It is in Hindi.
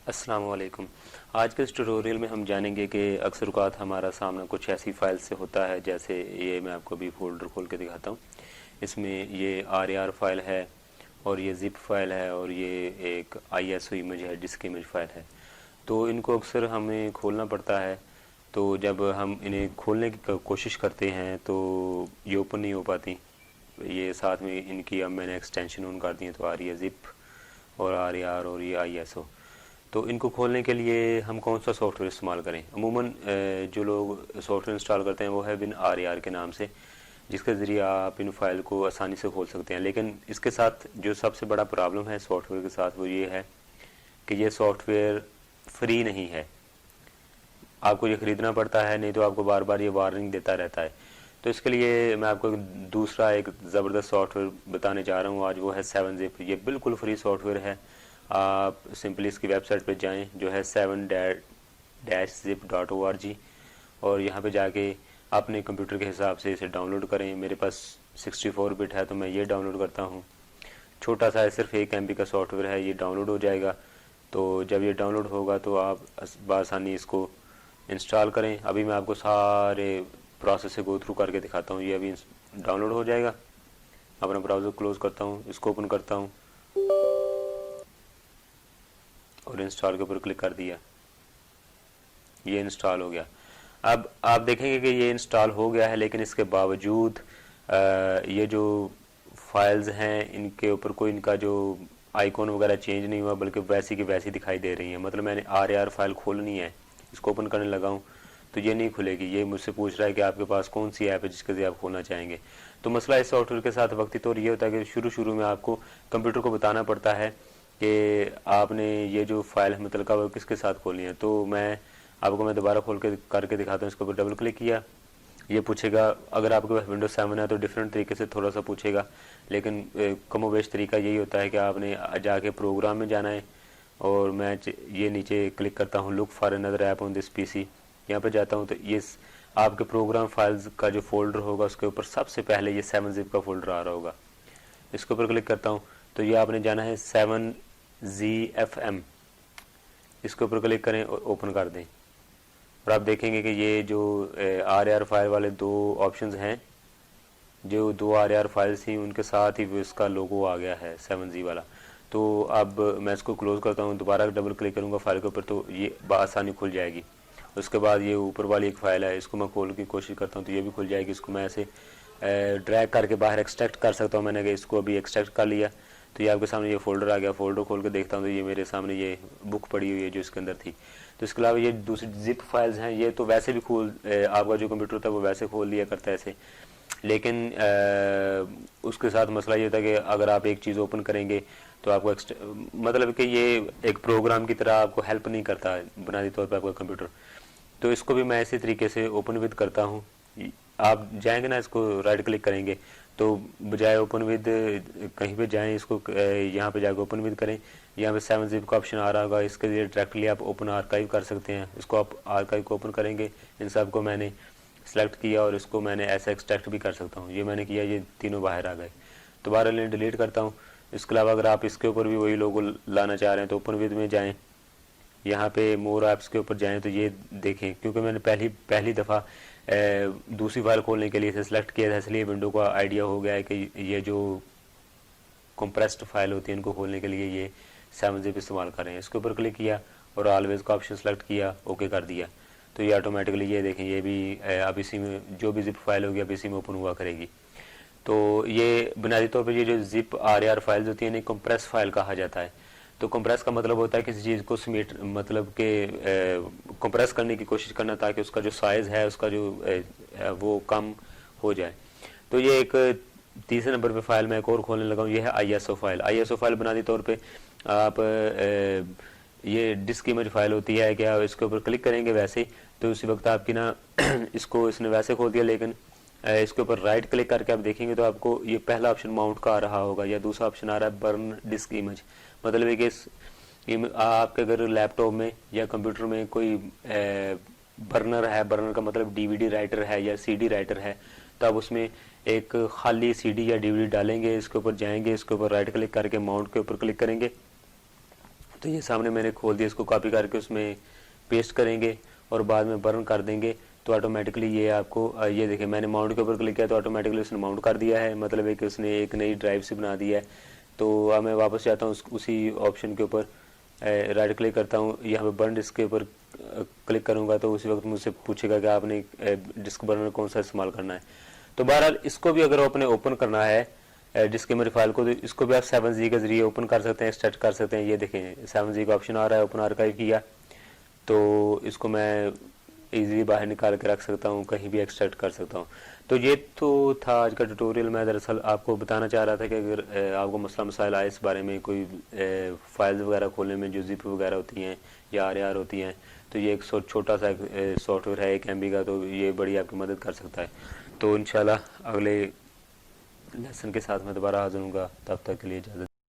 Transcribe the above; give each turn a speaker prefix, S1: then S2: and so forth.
S1: अस्सलाम वालेकुम। आज के इस ट्यूटोरियल में हम जानेंगे कि अक्सर औक़ात हमारा सामना कुछ ऐसी फाइल से होता है, जैसे ये मैं आपको अभी फ़ोल्डर खोल के दिखाता हूँ। इसमें ये RAR फाइल है और ये ज़िप फाइल है और ये एक ISO इमेज है, डिस्क इमेज फाइल है। तो इनको अक्सर हमें खोलना पड़ता है। तो जब हम इन्हें खोलने की कोशिश करते हैं तो ये ओपन नहीं हो पाती। ये साथ में इनकी अब मैंने एक्सटेंशन ऑन कर दी है, तो आ रही है ज़िप और RAR और ये ISO। तो इनको खोलने के लिए हम कौन सा सॉफ्टवेयर इस्तेमाल करें? अमूमन जो लोग सॉफ्टवेयर इंस्टॉल करते हैं वो है WinRAR के नाम से, जिसके ज़रिए आप इन फाइल को आसानी से खोल सकते हैं। लेकिन इसके साथ जो सबसे बड़ा प्रॉब्लम है सॉफ्टवेयर के साथ, वो ये है कि ये सॉफ्टवेयर फ्री नहीं है। आपको ये ख़रीदना पड़ता है, नहीं तो आपको बार बार ये वार्निंग देता रहता है। तो इसके लिए मैं आपको दूसरा एक ज़बरदस्त सॉफ्टवेयर बताने जा रहा हूँ आज, वो है 7-Zip। ये बिल्कुल फ्री सॉफ्टवेयर है। आप सिंपली इसकी वेबसाइट पे जाएं, जो है 7-zip.org, और यहाँ पे जाके अपने कंप्यूटर के हिसाब से इसे डाउनलोड करें। मेरे पास 64 बिट है तो मैं ये डाउनलोड करता हूँ। छोटा सा है, सिर्फ 1 MB का सॉफ्टवेयर है। ये डाउनलोड हो जाएगा। तो जब ये डाउनलोड होगा तो आप बआसानी इसको इंस्टॉल करें। अभी मैं आपको सारे प्रोसेस से गो थ्रू करके दिखाता हूँ। ये अभी डाउनलोड हो जाएगा। अपना ब्राउज़र क्लोज़ करता हूँ, इसको ओपन करता हूँ और इंस्टॉल के ऊपर क्लिक कर दिया। ये इंस्टॉल हो गया। अब आप देखेंगे कि ये इंस्टॉल हो गया है, लेकिन इसके बावजूद ये जो फाइल्स हैं इनके ऊपर कोई इनका जो आइकॉन वगैरह चेंज नहीं हुआ, बल्कि वैसी की वैसी दिखाई दे रही है। मतलब मैंने RAR फाइल खोलनी है, इसको ओपन करने लगा हूँ तो ये नहीं खुलेगी। ये मुझसे पूछ रहा है कि आपके पास कौन सी ऐप है जिसके ज़रिए आप खोलना चाहेंगे। तो मसला इस सॉफ्टवेयर के साथ वक्ती तौर ये होता है कि शुरू में आपको कंप्यूटर को बताना पड़ता है कि आपने ये जो फाइल है मतलब वो किसके साथ खोलनी है। तो मैं दोबारा खोल के करके दिखाता हूँ। इसके ऊपर डबल क्लिक किया, ये पूछेगा। अगर आपके पास विंडोज 7 है तो डिफरेंट तरीके से थोड़ा सा पूछेगा, लेकिन कमोबेश तरीका यही होता है कि आपने जाके प्रोग्राम में जाना है। और मैं ये नीचे क्लिक करता हूँ, look for another app on this PC। यहाँ पर जाता हूँ तो ये आपके प्रोग्राम फाइल्स का जो फोल्डर होगा उसके ऊपर सबसे पहले ये 7-Zip का फोल्डर आ रहा होगा। इसके ऊपर क्लिक करता हूँ तो ये आपने जाना है 7ZFM। इसके ऊपर क्लिक करें और ओपन कर दें, और आप देखेंगे कि ये जो RAR फाइल वाले 2 ऑप्शंस हैं, जो 2 RAR फाइल्स थी उनके साथ ही इसका लोगो आ गया है 7Z वाला। तो अब मैं इसको क्लोज़ करता हूँ, दोबारा डबल क्लिक करूँगा फाइल के ऊपर तो ये बआसानी खुल जाएगी। उसके बाद ये ऊपर वाली एक फ़ाइल है, इसको मैं खोल की कोशिश करता हूँ तो ये भी खुल जाएगी। इसको मैं ऐसे ड्रैग करके बाहर एक्सट्रैक्ट कर सकता हूँ। मैंने इसको अभी एक्सट्रैक्ट कर लिया तो ये आपके सामने ये फ़ोल्डर आ गया। फ़ोल्डर खोल के देखता हूँ तो ये मेरे सामने ये बुक पड़ी हुई है जो इसके अंदर थी। तो इसके अलावा ये दूसरी ज़िप फाइल्स हैं, ये तो वैसे भी आपका जो कंप्यूटर होता है वो वैसे खोल लिया करता है ऐसे। लेकिन उसके साथ मसला ये होता है कि अगर आप एक चीज़ ओपन करेंगे तो आपको मतलब कि ये एक प्रोग्राम की तरह आपको हेल्प नहीं करता बुनियादी तौर पर आपका कंप्यूटर। तो इसको भी मैं इसी तरीके से ओपन विद करता हूँ। आप जाएंगे ना, इसको राइट क्लिक करेंगे तो बजाय ओपन विद कहीं पे जाएं, इसको यहाँ पे जाकर ओपन विद करें। यहाँ पे 7-Zip का ऑप्शन आ रहा होगा, इसके लिए डायरेक्टली आप ओपन आर्काइव कर सकते हैं। इसको आप आर्काइव को ओपन करेंगे, इन सब को मैंने सेलेक्ट किया और इसको मैंने ऐसा एक्सट्रैक्ट भी कर सकता हूँ। ये मैंने किया, ये तीनों बाहर आ गए। दोबारा डिलीट करता हूँ। इसके अलावा अगर आप इसके ऊपर भी वही लोगो लाना चाह रहे हैं तो ओपन विद में जाएँ, यहाँ पे मोर ऐप्स के ऊपर जाएं तो ये देखें, क्योंकि मैंने पहली दफ़ा दूसरी फाइल खोलने के लिए इसे सेलेक्ट किया था, इसलिए विंडो का आइडिया हो गया है कि ये जो कंप्रेस्ड फाइल होती है इनको खोलने के लिए ये 7-Zip इस्तेमाल करें। इसके ऊपर क्लिक किया और ऑलवेज का ऑप्शन सेलेक्ट किया, ओके कर दिया। तो ये ऑटोमेटिकली ये देखें, ये भी अब इसी में जो भी ज़िप फाइल होगी अब इसी में ओपन हुआ करेगी। तो ये बुनियादी तौर पर ये जो ज़िप RAR फाइल्स होती हैं इन्हें कंप्रेस फाइल कहा जाता है। तो कंप्रेस का मतलब होता है किसी चीज़ को समेट, मतलब कि कंप्रेस करने की कोशिश करना ताकि उसका जो साइज़ है उसका जो वो कम हो जाए। तो ये एक तीसरे नंबर पे फाइल मैं एक और खोलने लगा हूँ, ये है ISO फाइल। ISO फाइल बुनियादी तौर पे आप ये डिस्क इमेज फाइल होती है, क्या इसके ऊपर क्लिक करेंगे वैसे ही तो उसी वक्त आपकी ना इसको इसने वैसे खोल दिया। लेकिन इसके ऊपर राइट क्लिक करके आप देखेंगे तो आपको ये पहला ऑप्शन माउंट का आ रहा होगा या दूसरा ऑप्शन आ रहा है बर्न डिस्क इमेज। मतलब है कि आपके अगर लैपटॉप में या कंप्यूटर में कोई बर्नर है, बर्नर का मतलब DVD राइटर है या CD राइटर है, तो आप उसमें एक खाली CD या DVD डालेंगे, इसके ऊपर जाएंगे, इसके ऊपर राइट क्लिक करके माउंट के ऊपर क्लिक करेंगे तो ये सामने मैंने खोल दिया, इसको कॉपी करके उसमें पेस्ट करेंगे और बाद में बर्न कर देंगे तो ऑटोमेटिकली ये आपको ये देखिए मैंने माउंट के ऊपर क्लिक किया तो ऑटोमेटिकली उसने माउंट कर दिया है, मतलब है कि उसने एक नई ड्राइव से बना दिया है। तो अब मैं वापस जाता हूँ उसी ऑप्शन के ऊपर, राइट क्लिक करता हूँ, यहाँ पे बर्न डिस्क के ऊपर क्लिक करूँगा तो उसी वक्त मुझसे पूछेगा कि आपने डिस्क बर्नर कौन सा इस्तेमाल करना है। तो बहरहाल इसको भी अगर आपने ओपन करना है डिस्क मेमोरी फाइल को, तो इसको भी आप 7G के ज़रिए ओपन कर सकते हैं, एक्सट्रैक्ट कर सकते हैं। ये देखें 7G का ऑप्शन आ रहा है, ओपन आर्काइव किया तो इसको मैं इजीली बाहर निकाल के रख सकता हूँ, कहीं भी एक्सट्रैक्ट कर सकता हूँ। तो ये तो था आज का ट्यूटोरियल। मैं दरअसल आपको बताना चाह रहा था कि अगर आपको मसला मसाइल आए इस बारे में, कोई फाइल्स वगैरह खोलने में जो जिप वगैरह होती हैं या RAR होती हैं, तो ये एक छोटा सा सॉफ्टवेयर है 1 MB का, तो ये बड़ी आपकी मदद कर सकता है। तो इंशाल्लाह अगले लेसन के साथ मैं दोबारा हाजिर हूँगा, तब तक के लिए इजाज़त।